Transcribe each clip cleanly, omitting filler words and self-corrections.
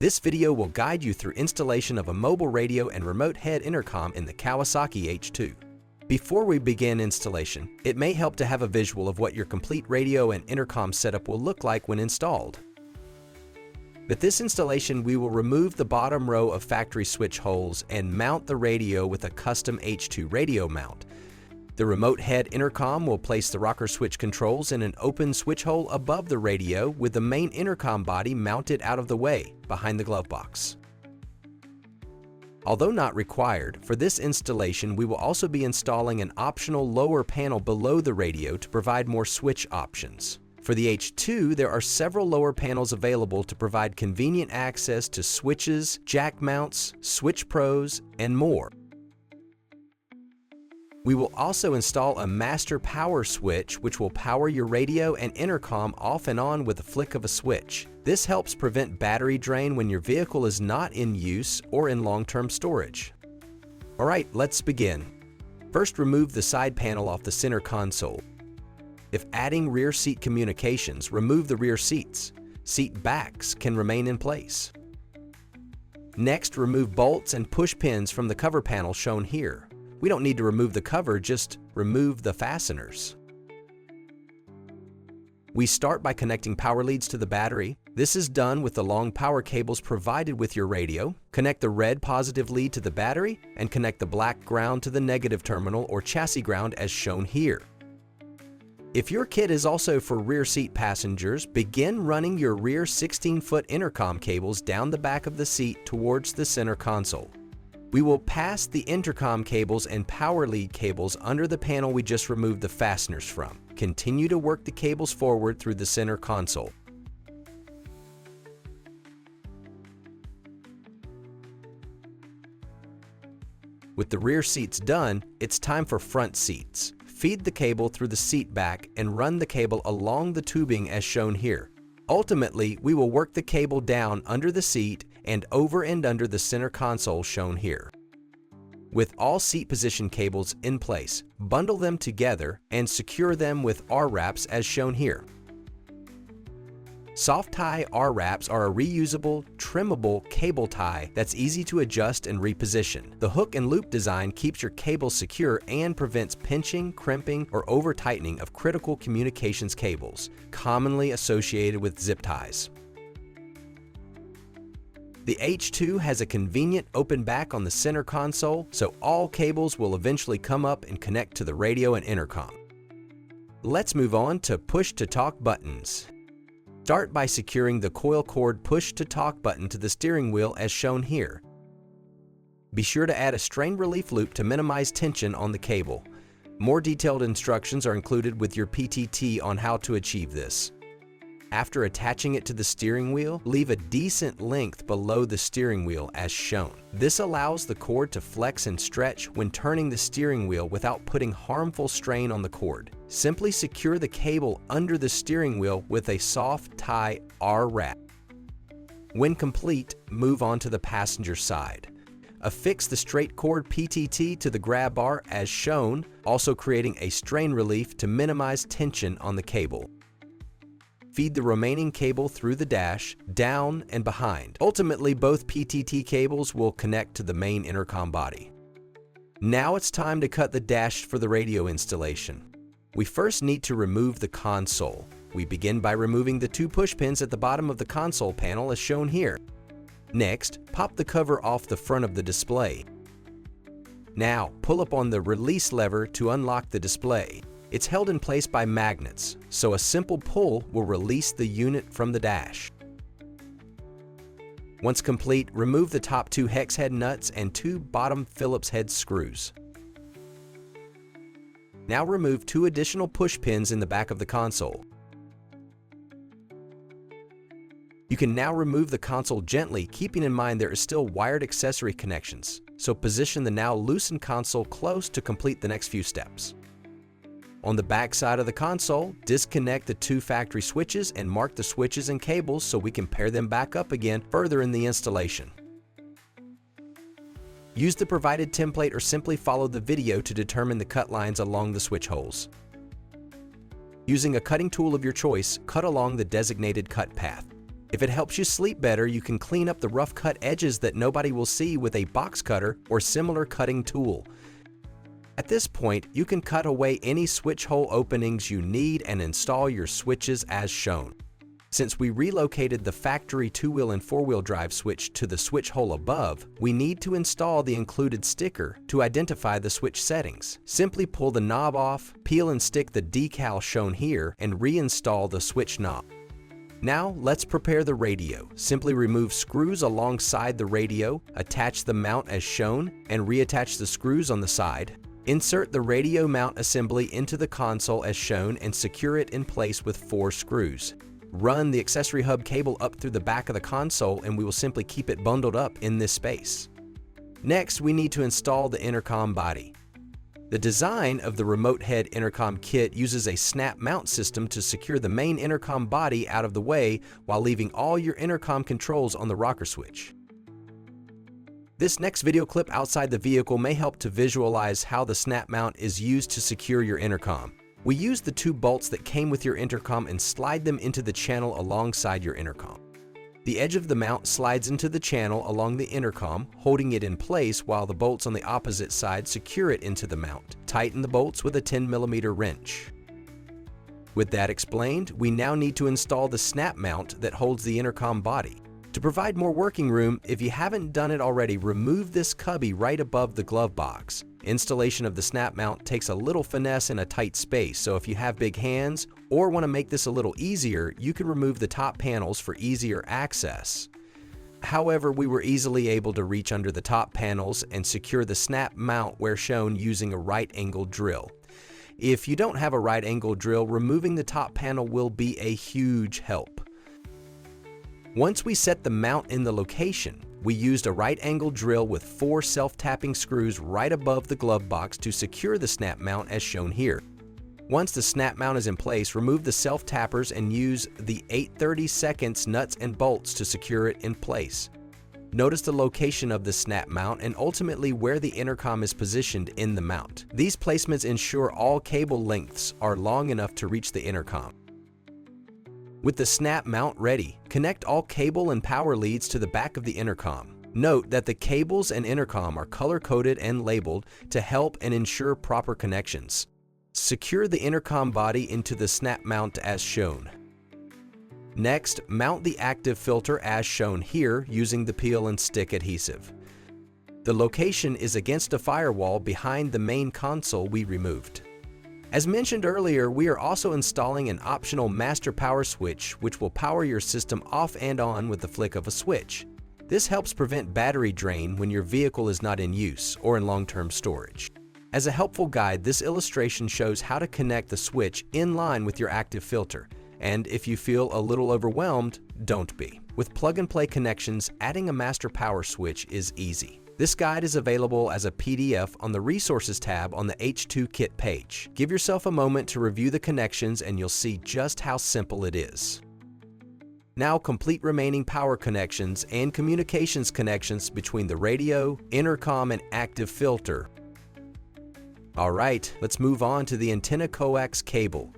This video will guide you through installation of a mobile radio and remote head intercom in the Kawasaki H2. Before we begin installation, it may help to have a visual of what your complete radio and intercom setup will look like when installed. With this installation, we will remove the bottom row of factory switch holes and mount the radio with a custom H2 radio mount. The remote head intercom will place the rocker switch controls in an open switch hole above the radio with the main intercom body mounted out of the way behind the glove box. Although not required, for this installation we will also be installing an optional lower panel below the radio to provide more switch options. For the H2, there are several lower panels available to provide convenient access to switches, jack mounts, switch pros, and more. We will also install a master power switch which will power your radio and intercom off and on with a flick of a switch. This helps prevent battery drain when your vehicle is not in use or in long-term storage. Alright, let's begin. First, remove the side panel off the center console. If adding rear seat communications, remove the rear seats. Seat backs can remain in place. Next, remove bolts and push pins from the cover panel shown here. We don't need to remove the cover, just remove the fasteners. We start by connecting power leads to the battery. This is done with the long power cables provided with your radio. Connect the red positive lead to the battery and connect the black ground to the negative terminal or chassis ground as shown here. If your kit is also for rear seat passengers, begin running your rear 16-foot intercom cables down the back of the seat towards the center console. We will pass the intercom cables and power lead cables under the panel we just removed the fasteners from. Continue to work the cables forward through the center console. With the rear seats done, it's time for front seats. Feed the cable through the seat back and run the cable along the tubing as shown here. Ultimately, we will work the cable down under the seat and over and under the center console shown here. With all seat position cables in place, bundle them together and secure them with R-wraps as shown here. Soft tie R-wraps are a reusable, trimmable cable tie that's easy to adjust and reposition. The hook and loop design keeps your cable secure and prevents pinching, crimping, or over-tightening of critical communications cables, commonly associated with zip ties. The H2 has a convenient open back on the center console, so all cables will eventually come up and connect to the radio and intercom. Let's move on to push-to-talk buttons. Start by securing the coil cord push-to-talk button to the steering wheel as shown here. Be sure to add a strain relief loop to minimize tension on the cable. More detailed instructions are included with your PTT on how to achieve this. After attaching it to the steering wheel, leave a decent length below the steering wheel as shown. This allows the cord to flex and stretch when turning the steering wheel without putting harmful strain on the cord. Simply secure the cable under the steering wheel with a soft tie R-wrap. When complete, move on to the passenger side. Affix the straight cord PTT to the grab bar as shown, also creating a strain relief to minimize tension on the cable. Feed the remaining cable through the dash, down and behind. Ultimately, both PTT cables will connect to the main intercom body. Now it's time to cut the dash for the radio installation. We first need to remove the console. We begin by removing the two push pins at the bottom of the console panel as shown here. Next, pop the cover off the front of the display. Now, pull up on the release lever to unlock the display. It's held in place by magnets, so a simple pull will release the unit from the dash. Once complete, remove the top two hex head nuts and two bottom Phillips head screws. Now remove two additional push pins in the back of the console. You can now remove the console gently, keeping in mind there is still wired accessory connections, so position the now loosened console close to complete the next few steps. On the back side of the console, disconnect the two factory switches and mark the switches and cables so we can pair them back up again further in the installation. Use the provided template or simply follow the video to determine the cut lines along the switch holes. Using a cutting tool of your choice, cut along the designated cut path. If it helps you sleep better, you can clean up the rough cut edges that nobody will see with a box cutter or similar cutting tool. At this point, you can cut away any switch hole openings you need and install your switches as shown. Since we relocated the factory 2-wheel and 4-wheel drive switch to the switch hole above, we need to install the included sticker to identify the switch settings. Simply pull the knob off, peel and stick the decal shown here, and reinstall the switch knob. Now let's prepare the radio. Simply remove screws alongside the radio, attach the mount as shown, and reattach the screws on the side. Insert the radio mount assembly into the console as shown and secure it in place with 4 screws. Run the accessory hub cable up through the back of the console and we will simply keep it bundled up in this space. Next, we need to install the intercom body. The design of the remote head intercom kit uses a snap mount system to secure the main intercom body out of the way while leaving all your intercom controls on the rocker switch. This next video clip outside the vehicle may help to visualize how the snap mount is used to secure your intercom. We use the 2 bolts that came with your intercom and slide them into the channel alongside your intercom. The edge of the mount slides into the channel along the intercom, holding it in place while the bolts on the opposite side secure it into the mount. Tighten the bolts with a 10mm wrench. With that explained, we now need to install the snap mount that holds the intercom body. To provide more working room, if you haven't done it already, remove this cubby right above the glove box. Installation of the snap mount takes a little finesse in a tight space, so if you have big hands or want to make this a little easier, you can remove the top panels for easier access. However, we were easily able to reach under the top panels and secure the snap mount where shown using a right-angle drill. If you don't have a right-angle drill, removing the top panel will be a huge help. Once we set the mount in the location, we used a right-angle drill with 4 self-tapping screws right above the glove box to secure the snap mount as shown here. Once the snap mount is in place, remove the self-tappers and use the 8/32 nuts and bolts to secure it in place. Notice the location of the snap mount and ultimately where the intercom is positioned in the mount. These placements ensure all cable lengths are long enough to reach the intercom. With the snap mount ready, connect all cable and power leads to the back of the intercom. Note that the cables and intercom are color-coded and labeled to help and ensure proper connections. Secure the intercom body into the snap mount as shown. Next, mount the active filter as shown here using the peel and stick adhesive. The location is against a firewall behind the main console we removed. As mentioned earlier, we are also installing an optional master power switch which will power your system off and on with the flick of a switch. This helps prevent battery drain when your vehicle is not in use or in long-term storage. As a helpful guide, this illustration shows how to connect the switch in line with your active filter. And if you feel a little overwhelmed, don't be. With plug-and-play connections, adding a master power switch is easy. This guide is available as a PDF on the Resources tab on the H2 kit page. Give yourself a moment to review the connections and you'll see just how simple it is. Now complete remaining power connections and communications connections between the radio, intercom, and active filter. Alright, let's move on to the antenna coax cable.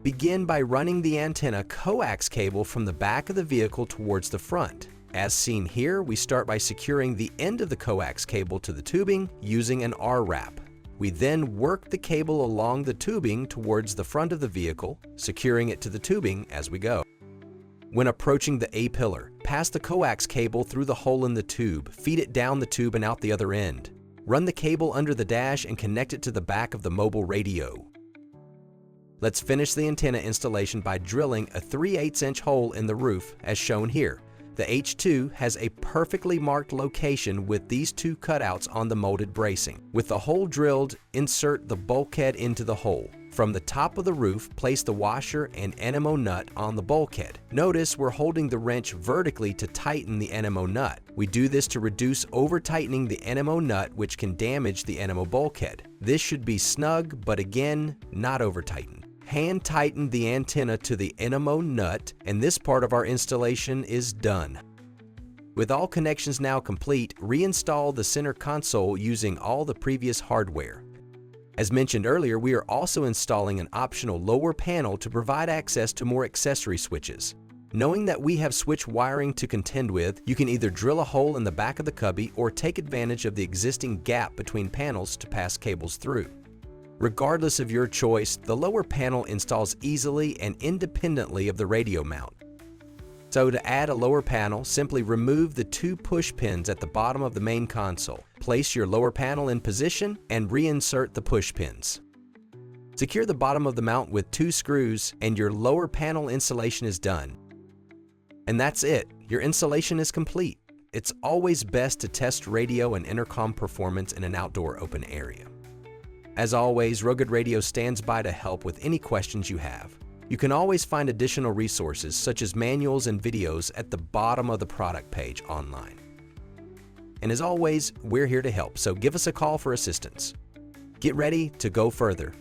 Begin by running the antenna coax cable from the back of the vehicle towards the front. As seen here, we start by securing the end of the coax cable to the tubing using an R-wrap. We then work the cable along the tubing towards the front of the vehicle, securing it to the tubing as we go. When approaching the A-pillar, pass the coax cable through the hole in the tube, feed it down the tube and out the other end. Run the cable under the dash and connect it to the back of the mobile radio. Let's finish the antenna installation by drilling a 3/8" hole in the roof as shown here. The H2 has a perfectly marked location with these 2 cutouts on the molded bracing. With the hole drilled, insert the bulkhead into the hole. From the top of the roof, place the washer and NMO nut on the bulkhead. Notice we're holding the wrench vertically to tighten the NMO nut. We do this to reduce over-tightening the NMO nut, which can damage the NMO bulkhead. This should be snug, but again, not over-tightened. Hand tighten the antenna to the NMO nut, and this part of our installation is done. With all connections now complete, reinstall the center console using all the previous hardware. As mentioned earlier, we are also installing an optional lower panel to provide access to more accessory switches. Knowing that we have switch wiring to contend with, you can either drill a hole in the back of the cubby or take advantage of the existing gap between panels to pass cables through. Regardless of your choice, the lower panel installs easily and independently of the radio mount. So to add a lower panel, simply remove the 2 push pins at the bottom of the main console. Place your lower panel in position and reinsert the push pins. Secure the bottom of the mount with 2 screws and your lower panel installation is done. And that's it, your installation is complete. It's always best to test radio and intercom performance in an outdoor open area. As always, Rugged Radio stands by to help with any questions you have. You can always find additional resources such as manuals and videos at the bottom of the product page online. And as always, we're here to help, so give us a call for assistance. Get ready to go further.